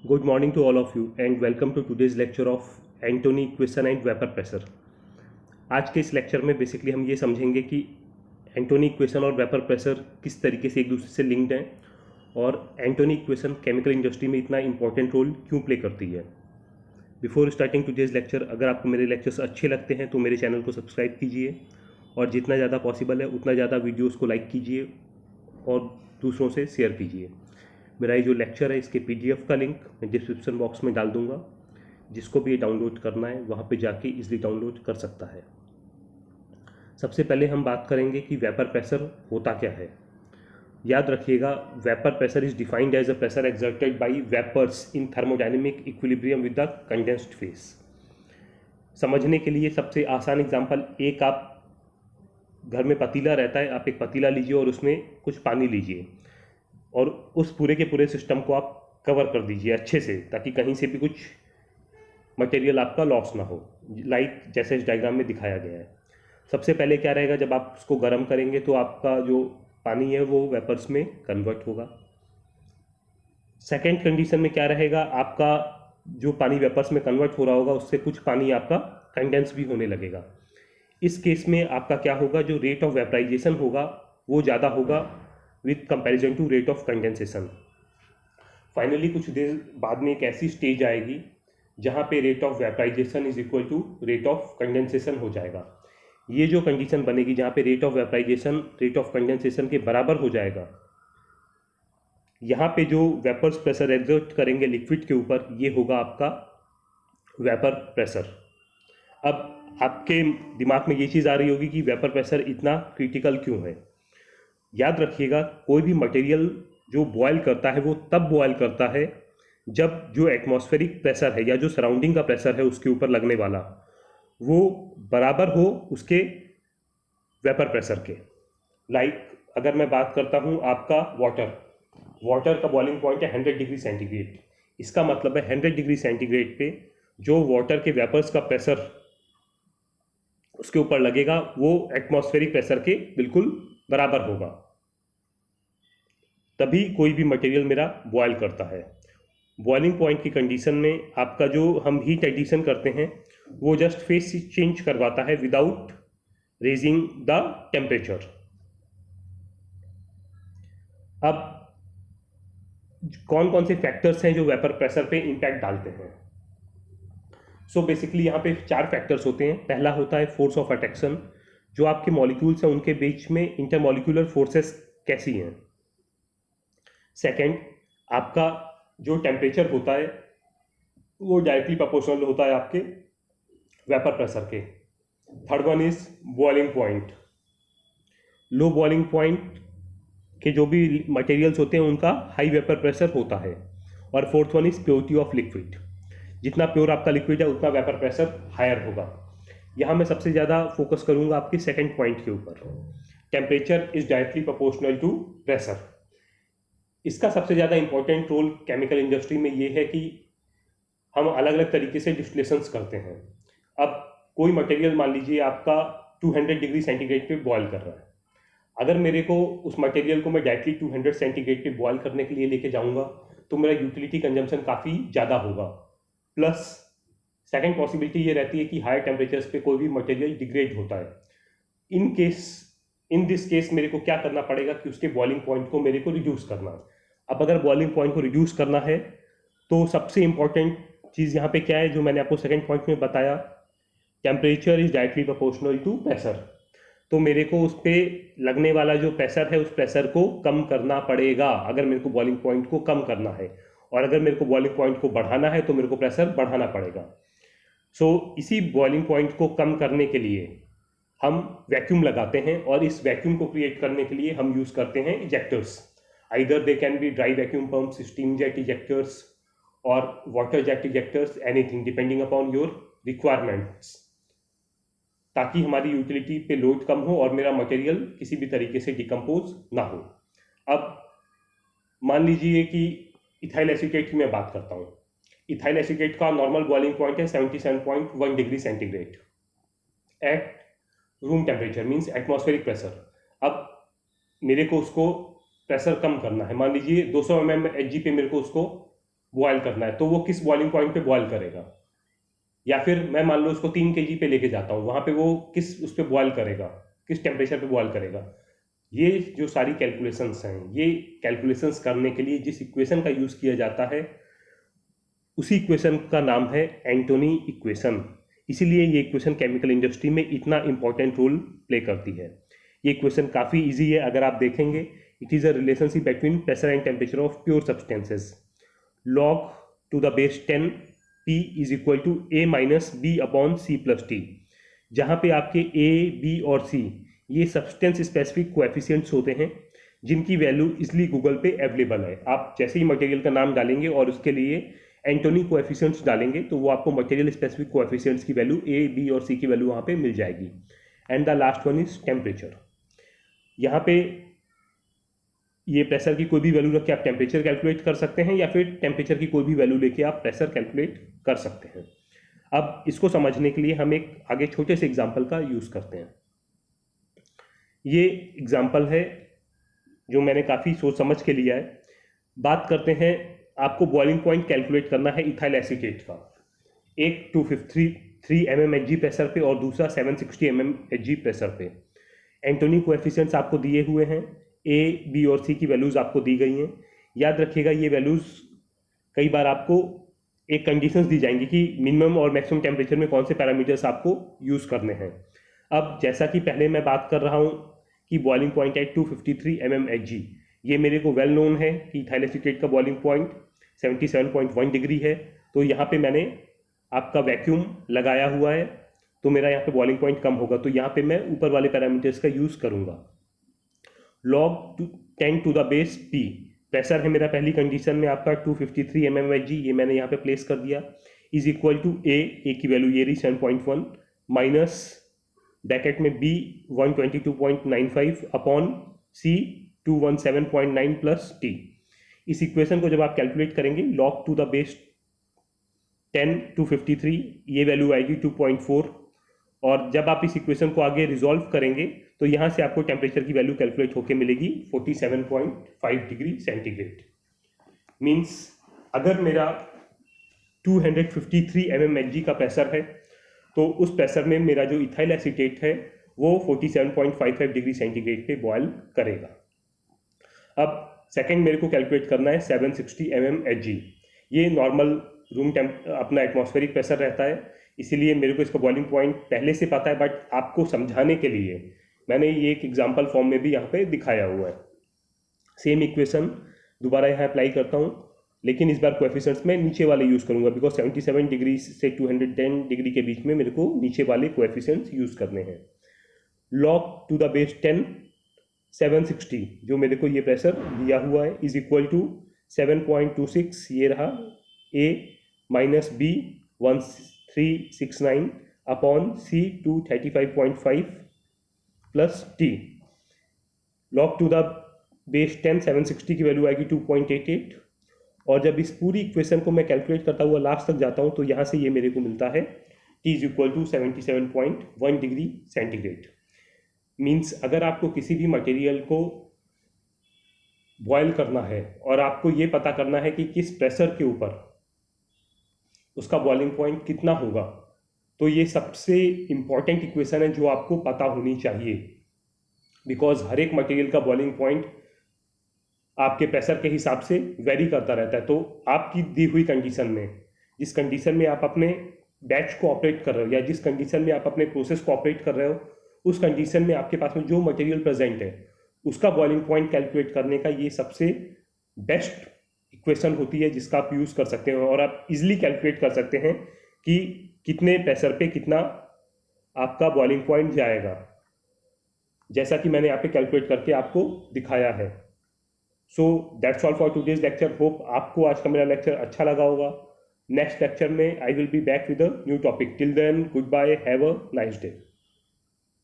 Good morning to all of you and welcome to today's lecture of Anthony equation and vapor pressure। आज के इस lecture में basically हम ये समझेंगे कि एंटोनी इक्वेशन और वेपर प्रेशर किस तरीके से एक दूसरे से लिंक्ड हैं और एंटोनी इक्वेशन केमिकल इंडस्ट्री में इतना इंपॉर्टेंट रोल क्यों प्ले करती है। बिफोर स्टार्टिंग टुडेज लेक्चर, अगर आपको मेरे लेक्चर्स अच्छे लगते हैं तो मेरे चैनल को सब्सक्राइब कीजिए और जितना ज़्यादा पॉसिबल है उतना ज़्यादा वीडियोज़ को लाइक कीजिए और दूसरों से शेयर कीजिए। मेरा ये जो लेक्चर है इसके पीडीएफ का लिंक मैं डिस्क्रिप्शन बॉक्स में डाल दूंगा, जिसको भी ये डाउनलोड करना है वहाँ पे जाके इजीली डाउनलोड कर सकता है। सबसे पहले हम बात करेंगे कि वेपर प्रेशर होता क्या है। याद रखिएगा, vapour pressure is defined as a pressure exerted by vapours in thermodynamic equilibrium with the condensed phase. समझने के लिए सबसे आसान एग्जांपल, एक आप घर में पतीला रहता है, आप एक पतीला लीजिए और उसमें कुछ पानी लीजिए और उस पूरे के पूरे सिस्टम को आप कवर कर दीजिए अच्छे से, ताकि कहीं से भी कुछ मटेरियल आपका लॉस ना हो, लाइक जैसे इस डायग्राम में दिखाया गया है। सबसे पहले क्या रहेगा, जब आप उसको गर्म करेंगे तो आपका जो पानी है वो वेपर्स में कन्वर्ट होगा। सेकेंड कंडीशन में क्या रहेगा, आपका जो पानी वेपर्स में कन्वर्ट हो रहा होगा उससे कुछ पानी आपका कंडेंस भी होने लगेगा। इस केस में आपका क्या होगा, जो रेट ऑफ वेपराइजेशन होगा वो ज़्यादा होगा with comparison to rate of condensation. Finally कुछ देर बाद में एक ऐसी स्टेज आएगी जहाँ पे rate of vaporisation is equal to rate of condensation हो जाएगा। ये जो कंडीशन बनेगी जहाँ पे rate of vaporisation rate of condensation के बराबर हो जाएगा, यहाँ पे जो वेपर्स प्रेशर एक्सर्ट करेंगे लिक्विड के ऊपर, ये होगा आपका वेपर प्रेशर। अब आपके दिमाग में ये चीज़ आ रही होगी कि वेपर प्रेशर इतना क्रिटिकल क्यों है। याद रखिएगा, कोई भी मटेरियल जो बॉयल करता है वो तब बॉयल करता है जब जो एटमॉस्फेरिक प्रेशर है या जो सराउंडिंग का प्रेशर है उसके ऊपर लगने वाला वो बराबर हो उसके वेपर प्रेशर के। लाइक अगर मैं बात करता हूँ आपका वाटर का बॉइलिंग पॉइंट है 100 डिग्री सेंटीग्रेड। इसका मतलब है 100 डिग्री सेंटीग्रेड पे जो वाटर के वेपर्स का प्रेशर उसके ऊपर लगेगा वो एटमॉस्फेरिक प्रेशर के बिल्कुल बराबर होगा, तभी कोई भी मटेरियल मेरा बॉयल करता है। बॉइलिंग पॉइंट की कंडीशन में आपका जो हम हीट एडिशन करते हैं वो जस्ट फेस चेंज करवाता है विदाउट रेजिंग द टेम्परेचर। अब कौन कौन से फैक्टर्स हैं जो वेपर प्रेशर पे इम्पैक्ट डालते हैं। सो बेसिकली यहाँ पे 4 फैक्टर्स होते हैं। पहला होता है फोर्स ऑफ अट्रैक्शन, जो आपके मॉलिक्यूल्स हैं उनके बीच में इंटरमॉलिक्यूलर फोर्सेस कैसी हैं। सेकेंड, आपका जो टेम्परेचर होता है वो डायरेक्टली प्रोपोर्शनल होता है आपके वेपर प्रेशर के। Third one is boiling point. Low boiling point के जो भी मटेरियल्स होते हैं उनका हाई वेपर प्रेशर होता है। और fourth one is purity of liquid. जितना प्योर आपका लिक्विड है उतना वेपर प्रेशर हायर होगा। यहाँ मैं सबसे ज़्यादा फोकस करूँगा आपके सेकेंड पॉइंट के ऊपर। Temperature is directly proportional to pressure. इसका सबसे ज़्यादा इंपॉर्टेंट रोल केमिकल इंडस्ट्री में ये है कि हम अलग अलग तरीके से डिस्टिलेशंस करते हैं। अब कोई मटेरियल मान लीजिए आपका 200 डिग्री सेंटीग्रेड पे बॉयल कर रहा है। अगर मेरे को उस मटेरियल को मैं डायरेक्टली 200 सेंटीग्रेड पे बॉयल करने के लिए लेके जाऊंगा तो मेरा यूटिलिटी कंजम्पशन काफ़ी ज़्यादा होगा। प्लस सेकेंड पॉसिबिलिटी ये रहती है कि हायर टेम्परेचर्स पे कोई भी मटेरियल डिग्रेड होता है। इन दिस केस मेरे को क्या करना पड़ेगा कि उसके बॉइलिंग पॉइंट को मेरे को रिड्यूस करना। अब अगर बॉइलिंग पॉइंट को रिड्यूस करना है तो सबसे इंपॉर्टेंट चीज़ यहाँ पे क्या है, जो मैंने आपको सेकेंड पॉइंट में बताया, temperature is directly proportional to pressure. तो मेरे को उस पर लगने वाला जो प्रेशर है उस प्रेशर को कम करना पड़ेगा अगर मेरे को बॉइलिंग पॉइंट को कम करना है, और अगर मेरे को बॉइलिंग पॉइंट को बढ़ाना है तो मेरे को प्रेशर बढ़ाना पड़ेगा। सो इसी बॉइलिंग पॉइंट को कम करने के लिए हम वैक्यूम लगाते हैं और इस वैक्यूम को क्रिएट करने के लिए हम यूज़ करते हैं ejectors. Either they can be dry vacuum pumps, steam jet ejectors और water jet ejectors, anything depending upon your requirements, ताकि हमारी यूटिलिटी पे लोड कम हो और मेरा मटेरियल किसी भी तरीके से डिकम्पोज ना हो। अब मान लीजिए कि इथाइल एसीटेट की मैं बात करता हूँ। इथाइल एसीटेट का नॉर्मल बॉइलिंग पॉइंट है 77.1 degree centigrade at room temperature, means atmospheric pressure. अब मेरे को उसको प्रेशर कम करना है, मान लीजिए 200 mm Hg पे मेरे को उसको बॉयल करना है तो वो किस बॉइलिंग पॉइंट पे बॉयल करेगा, या फिर मैं मान लो उसको 3 kg पे लेके जाता हूँ, वहाँ पे वो किस उस पर बॉयल करेगा, किस टेम्परेचर पे बॉयल करेगा। ये जो सारी कैलकुलेशंस हैं, ये कैलकुलेशंस करने के लिए जिस इक्वेशन का यूज़ किया जाता है उसी इक्वेशन का नाम है एंटोनी इक्वेशन। इसीलिए ये इक्वेशन केमिकल इंडस्ट्री में इतना इंपॉर्टेंट रोल प्ले करती है। ये इक्वेशन काफ़ी इजी है, अगर आप देखेंगे it is a relationship between pressure and temperature of pure substances. Log to the base 10 P is equal to A minus B upon C plus T, जहाँ पे आपके A, B और C ये सब्सटेंस स्पेसिफिक कोएफिशिएंट्स होते हैं जिनकी value इसलिए Google पे अवेलेबल है। आप जैसे ही मटेरियल का नाम डालेंगे और उसके लिए एंटोनी कोएफिशिएंट्स डालेंगे तो वो आपको मटेरियल स्पेसिफिक कोएफिशिएंट्स की वैल्यू A, B और C की वैल्यू वहाँ पे मिल जाएगी। And the last one is temperature. यहाँ पे ये प्रेशर की कोई भी वैल्यू रख के आप टेम्परेचर कैलकुलेट कर सकते हैं, या फिर टेम्परेचर की कोई भी वैल्यू लेके आप प्रेशर कैलकुलेट कर सकते हैं। अब इसको समझने के लिए हम एक आगे छोटे से एग्जांपल का यूज़ करते हैं। ये एग्जांपल है जो मैंने काफ़ी सोच समझ के लिया है। बात करते हैं, आपको बॉइलिंग पॉइंट कैलकुलेट करना है इथाइल एसीटेट का। एक 253 mmHg प्रेशर पे और दूसरा 760 mmHg प्रेशर पे। एंटोनी कोएफिशिएंट्स आपको दिए हुए हैं, A, B और C की वैल्यूज़ आपको दी गई हैं। याद रखिएगा ये वैल्यूज़ कई बार आपको एक कंडीशंस दी जाएंगी कि मिनिमम और मैक्सिमम टेम्परेचर में कौन से पैरामीटर्स आपको यूज़ करने हैं। अब जैसा कि पहले मैं बात कर रहा हूँ कि बॉइलिंग पॉइंट है 253 mmHg, ये मेरे को वेल नोन है कि इथाइल एसीटेट का बॉइलिंग पॉइंट 77.1 डिग्री है। तो यहाँ पे मैंने आपका वैक्यूम लगाया हुआ है तो मेरा यहाँ पे बॉइलिंग पॉइंट कम होगा, तो यहाँ पे मैं ऊपर वाले पैरामीटर्स का यूज़ करूँगा। Log 10 to the base P pressure है मेरा पहली कंडीशन में आपका 253 mmHg, ये मैंने यहाँ पे प्लेस कर दिया, इज इक्वल टू A की वैल्यू ये रही 7.1 माइनस ब्रैकेट में B 122.95 upon C 217.9 plus T। इस इक्वेशन को जब आप कैलकुलेट करेंगे लॉग टू द बेस 10 253 ये वैल्यू आएगी 2.4, और जब आप इस इक्वेशन को आगे रिजॉल्व करेंगे तो यहाँ से आपको टेम्परेचर की वैल्यू कैलकुलेट होकर मिलेगी 47.5 डिग्री सेंटीग्रेड। मीन्स अगर मेरा 253 mmHg का प्रेशर है तो उस प्रेशर में मेरा जो इथाइल एसीटेट है वो 47.55 डिग्री सेंटीग्रेड पे बॉयल करेगा। अब सेकंड मेरे को कैलकुलेट करना है 760 mmHg। ये नॉर्मल रूम अपना एटमॉस्फेरिक प्रेशर रहता है, इसीलिए मेरे को इसका बॉइलिंग पॉइंट पहले से पता है, बट आपको समझाने के लिए मैंने ये एक एग्जांपल फॉर्म में भी यहाँ पे दिखाया हुआ है। सेम इक्वेशन दोबारा यहाँ अप्लाई करता हूँ, लेकिन इस बार कोएफिशिएंट्स में नीचे वाले यूज़ करूँगा बिकॉज 77 डिग्री से 210 डिग्री के बीच में मेरे को नीचे वाले कोएफिशिएंट्स यूज़ करने हैं। लॉग टू द बेस 10 760 जो मेरे को ये प्रेशर दिया हुआ है इज इक्वल टू 7.26 ये रहा A minus B 1369 upon C 235.5 plus T। Log to the base 10 760 की वैल्यू आएगी 2.88, और जब इस पूरी इक्वेशन को मैं कैलकुलेट करता हुआ लास्ट तक जाता हूँ तो यहाँ से ये मेरे को मिलता है T is equal to 77.1 degree centigrade. Means अगर आपको किसी भी मटेरियल को बॉयल करना है और आपको ये पता करना है कि किस प्रेशर के ऊपर उसका बॉइलिंग पॉइंट कितना होगा, तो ये सबसे इम्पॉर्टेंट इक्वेशन है जो आपको पता होनी चाहिए, बिकॉज हर एक मटेरियल का बॉइलिंग पॉइंट आपके प्रेशर के हिसाब से वेरी करता रहता है। तो आपकी दी हुई कंडीशन में, जिस कंडीशन में आप अपने बैच को ऑपरेट कर रहे हो या जिस कंडीशन में आप अपने प्रोसेस को ऑपरेट कर रहे हो, उस कंडीशन में आपके पास में जो मटेरियल प्रेजेंट है उसका बॉइलिंग पॉइंट कैलकुलेट करने का ये सबसे बेस्ट इक्वेशन होती है जिसका आप यूज़ कर सकते हैं, और आप इजीली कैलकुलेट कर सकते हैं कि कितने प्रेशर पे कितना आपका बॉइलिंग पॉइंट जाएगा, जैसा कि मैंने यहाँ पे कैलकुलेट करके आपको दिखाया है। So that's all for today's lecture. Hope आपको आज का मेरा लेक्चर अच्छा लगा होगा। नेक्स्ट लेक्चर में I will be back with a new topic. Till then goodbye, have a nice day.